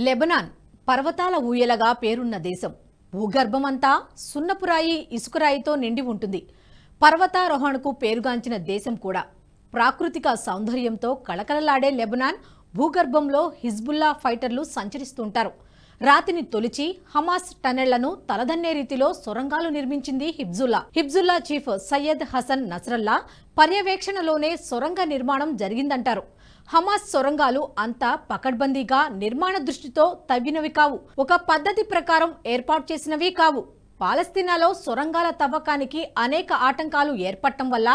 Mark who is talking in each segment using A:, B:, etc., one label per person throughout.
A: Lebanon పర్వతాల ఊయలగా పేరున్న దేశం. భూగర్భమంతా సున్నపురాయి ఇసుకరాయితో నిండి ఉంటుంది. పర్వతారోహణకు పేరుగాంచిన దేశం కూడా. ప్రాకృతిక సౌందర్యంతో కళకళలాడే లెబనాన్ భూగర్భంలో హిజ్బుల్లా ఫైటర్లు సంచరిస్తుంటారు. రాతిని తొలిచి హమాస్ టనెళ్లను తలదన్నే రీతిలో సొరంగాలు నిర్మించింది Hezbollah chief Syed Hasan Nasrallah పర్యవేక్షణలోనే సొరంగ నిర్మాణం జరిగిందంటారు. హమాస్ సొరంగాలు అంతా పకడ్బందీగా నిర్మాణ దృష్టితో తవ్వినవి కావు, ఒక పద్ధతి ప్రకారం ఏర్పాటు చేసినవి కావు. పాలస్తీనాలో సొరంగాల తవ్వకానికి అనేక ఆటంకాలు ఏర్పడటం వల్ల,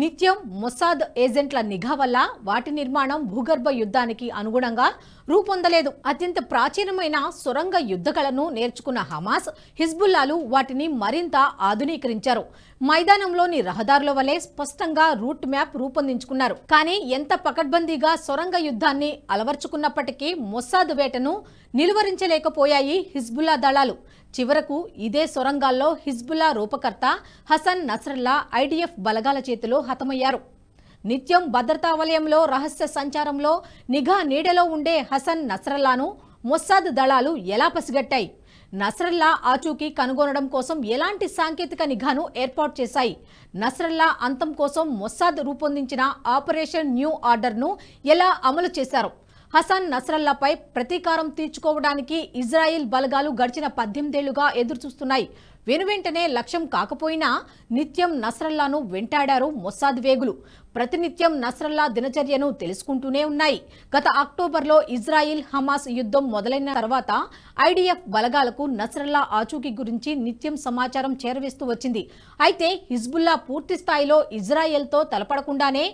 A: నిత్యం మొసాద్ ఏజెంట్ల నిఘా వల్ల వాటి నిర్మాణం భూగర్భ యుద్ధానికి అనుగుణంగా రూపొందలేదు. అత్యంత ప్రాచీనమైన సొరంగ యుద్ధకళను నేర్చుకున్న హమాస్, హిజ్బుల్లాలు వాటిని మరింత ఆధునీకరించారు. మైదానంలోని రహదారుల వలె స్పష్టంగా రూట్ మ్యాప్ రూపొందించుకున్నారు. కానీ ఎంత పకడ్బందీగా సొరంగ యుద్ధాన్ని అలవర్చుకున్నప్పటికీ మొసాద్ వేటను నిలువరించలేకపోయాయి హిజ్బుల్లా దళాలు. చివరకు ఇదే సొరంగాల్లో హిజ్బుల్లా రూపకర్త హసన్ నస్రల్లా ఐడిఎఫ్ బలగాల చేతిలో హతమయ్యారు. నిత్యం భద్రతా వలయంలో రహస్య సంచారంలో నిఘా నీడలో ఉండే హసన్ నస్రల్లాను మొసాద్ దళాలు ఎలా పసిగట్టాయి? నస్రల్లా ఆచూకీ కనుగొనడం కోసం ఎలాంటి సాంకేతిక నిఘాను ఏర్పాటు చేశాయి? నస్రల్లా అంతం కోసం మొసాద్ రూపొందించిన ఆపరేషన్ న్యూ ఆర్డర్ను ఎలా అమలు చేశారు? హసన్ నస్రల్లాపై ప్రతీకారం తీర్చుకోవడానికి ఇజ్రాయిల్ బలగాలు గడిచిన 18 ఏళ్లుగా ఎదురుచూస్తున్నాయి. వెనువెంటనే లక్ష్యం కాకపోయినా నిత్యం నస్రల్లాను వెంటాడారు మొసాద్ వేగులు. ప్రతినిత్యం నస్రల్లా దినచర్యను తెలుసుకుంటూనే ఉన్నాయి. గత అక్టోబర్లో ఇజ్రాయిల్ హమాస్ యుద్ధం మొదలైన తర్వాత ఐడిఎఫ్ బలగాలకు నస్రల్లా ఆచూకీ గురించి నిత్యం సమాచారం చేరవేస్తూ వచ్చింది. అయితే హిజ్బుల్లా పూర్తి స్థాయిలో ఇజ్రాయెల్తో తలపడకుండానే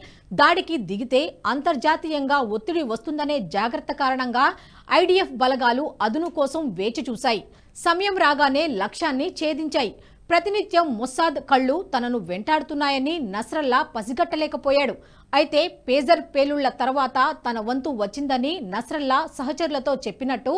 A: దాడికి దిగితే అంతర్జాతీయంగా ఒత్తిడి వస్తుందనే జాగ్రత్త కారణంగా ఐడిఎఫ్ బలగాలు అదును కోసం వేచి చూశాయి. సమయం రాగానే లక్ష్యాన్ని ఛేదించాయి. ప్రతినిత్యం మొసాద్ కళ్లు తనను వెంటాడుతున్నాయని నస్రల్లా పసిగట్టలేకపోయాడు. అయితే పేజర్ పేలుళ్ల తర్వాత తన వంతు వచ్చిందని నస్రల్లా సహచరులతో చెప్పినట్టు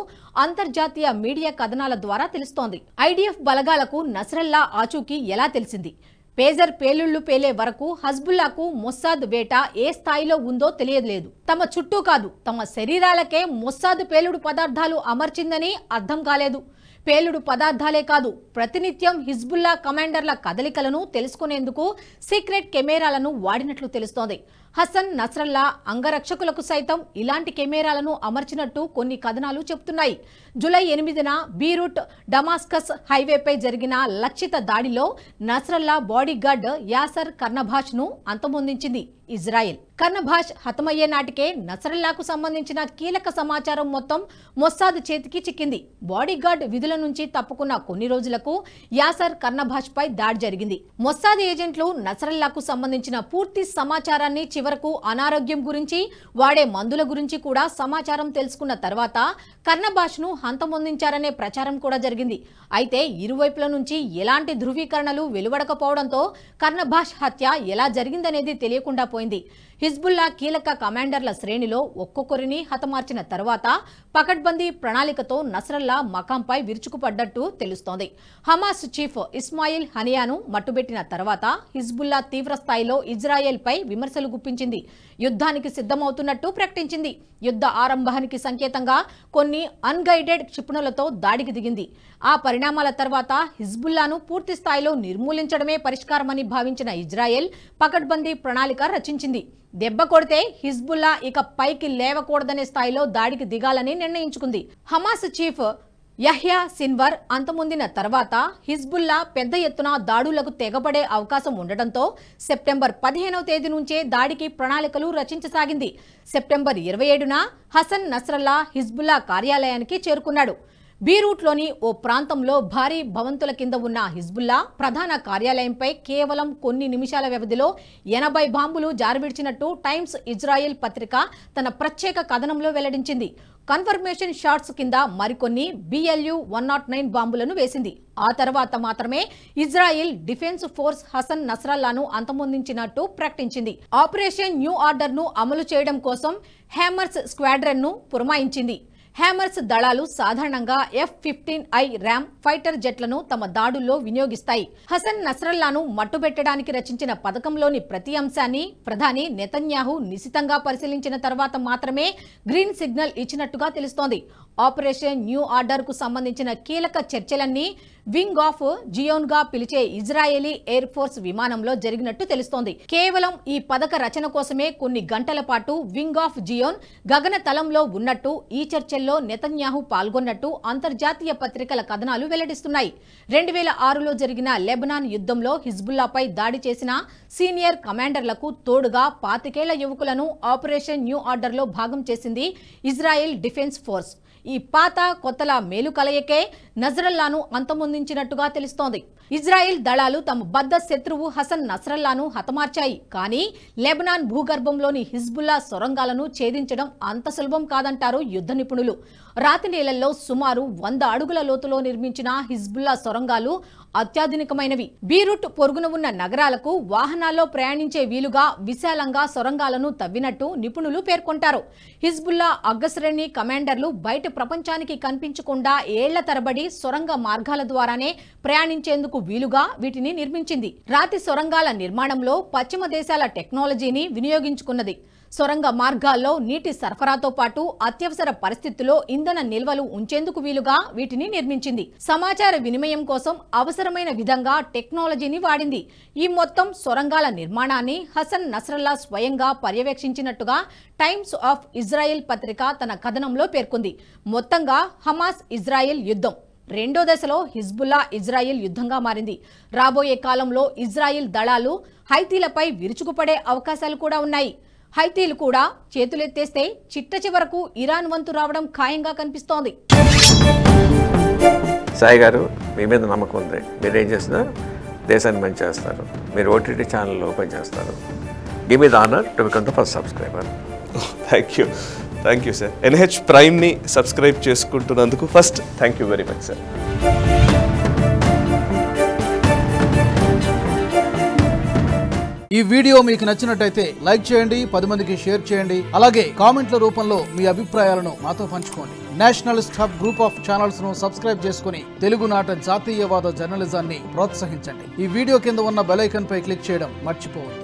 A: అంతర్జాతీయ మీడియా కథనాల ద్వారా తెలుస్తోంది. ఐడిఎఫ్ బలగాలకు నస్రల్లా ఆచూకీ ఎలా తెలిసింది? పేజర్ పేలుళ్లు పేలే వరకు హజ్బుల్లాకు మొసాద్ వేట ఏ స్థాయిలో ఉందో తెలియలేదు. తమ చుట్టూ కాదు, తమ శరీరాలకే మొసాద్ పేలుడు పదార్థాలు అమర్చిందని అర్థం కాలేదు. పేలుడు పదార్థాలే కాదు, ప్రతినిత్యం హిజ్బుల్లా కమాండర్ల కదలికలను తెలుసుకునేందుకు సీక్రెట్ కెమెరాలను వాడినట్లు తెలుస్తోంది. హసన్ నస్రల్లా అంగరక్షకులకు సైతం ఇలాంటి కెమెరాలను అమర్చినట్టు కొన్ని కథనాలు చెబుతున్నాయి. జూలై 8న బీరూట్ డమాస్కస్ హైవేపై జరిగిన లక్షిత దాడిలో నస్రల్లా బాడీగార్డ్ యాసర్ కర్నభాష్ ను అంతమొందించింది ఇజ్రాయెల్. కర్నభాష్ హతమయ్యే నాటికే నస్రల్లాకు సంబంధించిన కీలక సమాచారం మొత్తం మొసాద్ చేతికి చిక్కింది. బాడీగార్డ్ విధుల నుంచి తప్పుకున్న కొన్ని రోజులకు యాసర్ కర్నభాష్ పై దాడి జరిగింది. మొసాద్ ఏజెంట్లు నస్రల్లాకు సంబంధించిన పూర్తి సమాచారాన్ని, చివరకు అనారోగ్యం గురించి, వాడే మందుల గురించి కూడా సమాచారం తెలుసుకున్న తర్వాత కర్నభాష్ ను హంతమొందించారనే ప్రచారం కూడా జరిగింది. అయితే ఇరువైపుల నుంచి ఎలాంటి ధృవీకరణలు వెలువడకపోవడంతో కర్నభాష్ హత్య ఎలా జరిగిందనేది తెలియకుండా పోయింది. హిజ్బుల్లా కీలక కమాండర్ల శ్రేణిలో ఒక్కొక్కరిని హతమార్చిన తర్వాత పకడ్బందీ ప్రణాళికతో నస్రల్లా మకాంపై విరుచుకుపడ్డట్టు తెలుస్తోంది. హమాస్ చీఫ్ ఇస్మాయిల్ హనియాను మట్టుబెట్టిన తర్వాత హిజ్బుల్లా తీవ్ర స్థాయిలో ఇజ్రాయెల్పై విమర్శలు గుప్పించింది. యుద్ధానికి సిద్ధమవుతున్నట్టు ప్రకటించింది. యుద్ధ ఆరంభానికి సంకేతంగా కొన్ని అన్గైడెడ్ క్షిపణులతో దాడికి దిగింది. ఆ పరిణామాల తర్వాత హిజ్బుల్లాను పూర్తి స్థాయిలో నిర్మూలించడమే పరిష్కారమని భావించిన ఇజ్రాయెల్ పకడ్బందీ ప్రణాళిక రచించింది. దెబ్బ కొడితే హిజ్బుల్లా ఇక పైకి లేవకూడదనే స్థాయిలో దాడికి దిగాలని నిర్ణయించుకుంది. హమాస్ చీఫ్ యహ్యా సిన్వర్ అంతమొందిన తర్వాత హిజ్బుల్లా పెద్ద ఎత్తున దాడులకు తెగబడే అవకాశం ఉండటంతో సెప్టెంబర్ 15వ తేదీ నుంచే దాడికి ప్రణాళికలు రచించసాగింది. సెప్టెంబర్ 27న హసన్ నస్రల్లా హిజ్బుల్లా కార్యాలయానికి చేరుకున్నాడు. బీరూట్లోని ఓ ప్రాంతంలో భారీ భవంతుల కింద ఉన్న హిజ్బుల్లా ప్రధాన కార్యాలయంపై కేవలం కొన్ని నిమిషాల వ్యవధిలో 80 బాంబులు జారవిడిచినట్టు టైమ్స్ ఇజ్రాయెల్ పత్రిక తన ప్రత్యేక కథనంలో వెల్లడించింది. కన్ఫర్మేషన్ షాట్స్ కింద మరికొన్ని BLU-109 బాంబులను వేసింది. ఆ తర్వాత మాత్రమే ఇజ్రాయెల్ డిఫెన్స్ ఫోర్స్ హసన్ నస్రల్లాను అంతమొందించినట్టు ప్రకటించింది. ఆపరేషన్ న్యూ ఆర్డర్ ను అమలు చేయడం కోసం హ్యామర్స్ స్క్వాడ్రన్ ను పురమాయించింది. హ్యామర్స్ దళాలు సాధారణంగా F-15I ర్యామ్ ఫైటర్ జెట్లను తమ దాడుల్లో వినియోగిస్తాయి. హసన్ నస్రల్లాను మట్టుబెట్టడానికి రచించిన పథకంలోని ప్రతి అంశాన్ని ప్రధాని నెతన్యాహు నిశితంగా పరిశీలించిన తర్వాత మాత్రమే గ్రీన్ సిగ్నల్ ఇచ్చినట్టుగా తెలుస్తోంది. ఆపరేషన్ న్యూ ఆర్డర్ కు సంబంధించిన కీలక చర్చలన్నీ వింగ్ ఆఫ్ జియోన్ గా పిలిచే ఇజ్రాయేలీ ఎయిర్ ఫోర్స్ విమానంలో జరిగినట్టు తెలుస్తోంది. కేవలం ఈ పథక రచన కోసమే కొన్ని గంటల పాటు వింగ్ ఆఫ్ జియోన్ గగన తలంలో ఉన్నట్టు, ఈ చర్చల్లో నెతన్యాహు పాల్గొన్నట్టు అంతర్జాతీయ పత్రికల కథనాలు వెల్లడిస్తున్నాయి. 2006లో జరిగిన లెబనాన్ యుద్ధంలో హిజ్బుల్లాపై దాడి చేసిన సీనియర్ కమాండర్లకు తోడుగా 25 యువకులను ఆపరేషన్ న్యూ ఆర్డర్లో భాగం చేసింది ఇజ్రాయెల్ డిఫెన్స్ ఫోర్స్. ఈ పాత కొత్తల మేలు కలయికే నజ్రల్లాను అంతమొందించినట్టుగా తెలుస్తోంది. ఇజ్రాయెల్ దళాలు తమ బద్ద శత్రువు హసన్ నస్రల్లాను హతమార్చాయి. కానీ లెబనాన్ భూగర్భంలోని హిజ్బుల్లా సొరంగాలను ఛేదించడం అంత సులభం కాదంటారు యుద్ధ నిపుణులు. రాతి నేలల్లో సుమారు 100 అడుగుల లోతులో నిర్మించిన హిజ్బుల్లా సొరంగాలు అత్యాధునికమైనవి. బీరూట్ పొరుగున ఉన్న నగరాలకు వాహనాల్లో ప్రయాణించే వీలుగా విశాలంగా సొరంగాలను తవ్వినట్టు నిపుణులు పేర్కొంటారు. హిజ్బుల్లా అగ్రశ్రేణి కమాండర్లు బయట ప్రపంచానికి కనిపించకుండా ఏళ్ల తరబడి సొరంగ మార్గాల ద్వారానే ప్రయాణించేందుకు వీలుగా వీటిని నిర్మించింది. రాతి సొరంగాల నిర్మాణంలో పశ్చిమ దేశాల టెక్నాలజీని వినియోగించుకున్నది. సొరంగ మార్గాల్లో నీటి సరఫరాతో పాటు అత్యవసర పరిస్థితుల్లో ఇంధన నిల్వలు ఉంచేందుకు వీలుగా వీటిని నిర్మించింది. సమాచార వినిమయం కోసం అవసరమైన విధంగా టెక్నాలజీని వాడింది. ఈ మొత్తం సొరంగాల నిర్మాణాన్ని హసన్ నస్రల్లా స్వయంగా పర్యవేక్షించినట్టుగా టైమ్స్ ఆఫ్ ఇజ్రాయెల్ పత్రిక తన కథనంలో పేర్కొంది. మొత్తంగా హమాస్ ఇజ్రాయెల్ యుద్ధం రెండో దశలో హిజ్బుల్లా ఇజ్రాయెల్ యుద్ధంగా మారింది. రాబోయే కాలంలో ఇజ్రాయెల్ దళాలు హైతీలపై విరుచుకుపడే అవకాశాలు కూడా ఉన్నాయి. హైతీలు కూడా చేతులెత్తేస్తే చిట్ట చివరకు ఇరాన్ వంతు రావడం ఖాయంగా కనిపిస్తోంది.
B: సాయి గారు, మీ మీద నమ్మకం ఉంది. మీరేం చేసినా దేశాన్ని మంచి చేస్తారు. మీరు ఓటీటీ ఛానల్ ఓపెన్ చేస్తారు. Give me the honour to become the first subscriber.
C: Thank you sir. NH ప్రైమ్ని సబ్స్క్రైబ్ చేసుకుంటున్నందుకు first thank you very much sir.
D: ఈ వీడియో మీకు నచ్చినట్టయితే లైక్ చేయండి, 10 మందికి షేర్ చేయండి. అలాగే కామెంట్ల రూపంలో మీ అభిప్రాయాలను మాతో పంచుకోండి. Nationalist hub group of channels ను సబ్స్క్రైబ్ చేసుకుని తెలుగునాట జాతీయవాద జర్నలిజాన్ని ప్రోత్సహించండి. ఈ వీడియో కింద ఉన్న బెల్ ఐకాన్ పై క్లిక్ చేయడం మర్చిపోవద్దు.